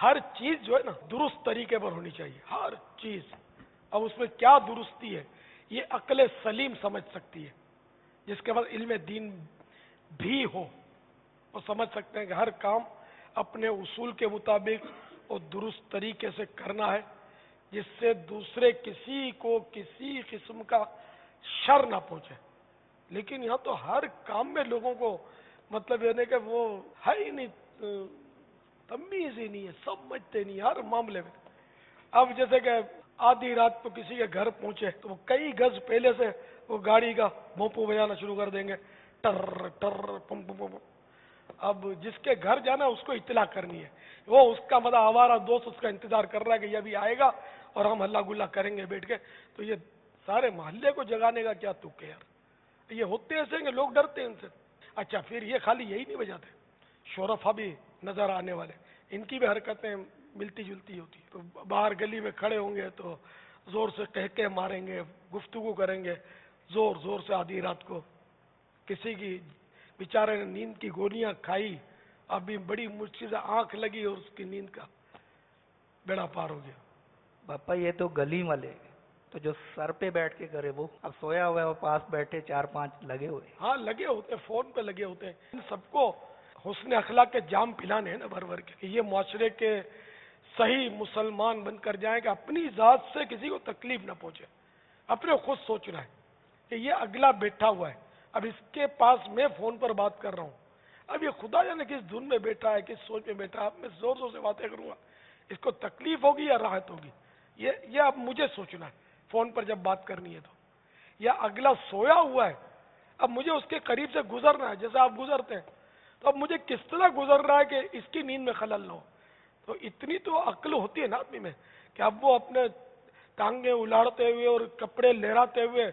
ہر چیز جو ہے نا درست طریقے پر ہونی چاہیے، ہر چیز۔ اب اس میں کیا درستی ہے یہ عقل سلیم سمجھ سکتی ہے، جس کے بعد علم دین بھی ہو، وہ سمجھ سکتے ہیں کہ ہر کام اپنے اصول کے مطابق اور درست طریقے سے کرنا ہے، جس سے دوسرے کسی کو کسی قسم کا شر نہ پہنچے۔ لیکن یہاں تو ہر کام میں لوگوں کو مطلب یہ نہیں کہ وہ ہے ہی نہیں، تمیز ہی نہیں ہے، سمجھتے نہیں ہر معاملے میں۔ اب جیسے کہ آدھی رات کو کسی کے گھر پہنچے تو وہ کئی گز پہلے سے وہ گاڑی کا بھونپو بجانا شروع کر دیں گے، ٹر ٹر پم پم پم۔ اب جس کے گھر جانا ہے اس کو اطلاع کرنی ہے، وہ اس کا مطلب ہمارا دوست اس کا انتظار کر رہا ہے کہ یہ ابھی آئے گا اور ہم ہلا گلا کریں گے بیٹھ کے، تو یہ سارے محلے کو جگانے کا کیا تک ہے یار؟ یہ ہوتے ایسے ہیں کہ لوگ ڈرتے ہیں ان سے۔ اچھا پھر یہ خالی یہی نہیں بجاتے، شورفا بھی نظر آنے والے، ان کی بھی حرکتیں ملتی جلتی ہوتی ہیں۔ تو باہر گلی میں کھڑے ہوں گے تو زور سے کہکے ماریں گے، گفتگو کریں گے زور زور سے آدھی رات کو۔ کسی کی بیچارے نے نیند کی گولیاں کھائی، ابھی بڑی مشکل سے آنکھ لگی اور اس کی نیند کا بیڑا پار ہو گیا۔ باپا یہ تو گلی والے، تو جو سر پہ بیٹھ کے کرے وہ اب سویا ہوا ہے، وہ پاس بیٹھے 4-5 لگے ہوئے۔ ہاں لگے ہوتے ہیں، فون پہ لگے ہوتے ہیں۔ ان سب کو حسن اخلاق کے جام پلانے ہیں نا بھر بھر کے، کہ یہ معاشرے کے صحیح مسلمان بن کر جائیں کہ اپنی ذات سے کسی کو تکلیف نہ پہنچے۔ اپنے خود سوچنا ہے کہ یہ اگلا بیٹھا ہوا ہے، اب اس کے پاس میں فون پر بات کر رہا ہوں، اب یہ خدا جانے کس دھن میں بیٹھا ہے، کس سوچ میں بیٹھا ہے، اب میں زور زور سے باتیں کروں گا، اس کو تکلیف ہوگی یا راحت ہوگی، یہ اب مجھے سوچنا ہے فون پر جب بات کرنی ہے تو۔ یا اگلا سویا ہوا ہے، اب مجھے اس کے قریب سے گزرنا ہے جیسے آپ گزرتے ہیں، تو اب مجھے کس طرح گزر رہا ہے کہ اس کی نیند میں خلل نہ ہو۔ تو اتنی تو عقل ہوتی ہے نا آدمی میں کہ اب وہ اپنے ٹانگیں الاڑتے ہوئے اور کپڑے لہراتے ہوئے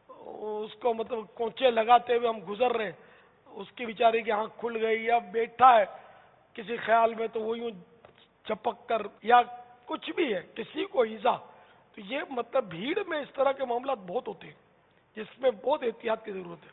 اس کو مطلب کوچے لگاتے ہوئے ہم گزر رہے ہیں، اس کی بیچاری کی آنکھ کھل گئی یا بیٹھا ہے کسی خیال میں تو وہ یوں چپک کر یا کچھ بھی ہے کسی کو ایزا، تو یہ مطلب بھیڑ میں اس طرح کے معاملات بہت ہوتے ہیں جس میں بہت احتیاط کی ضرورت ہے۔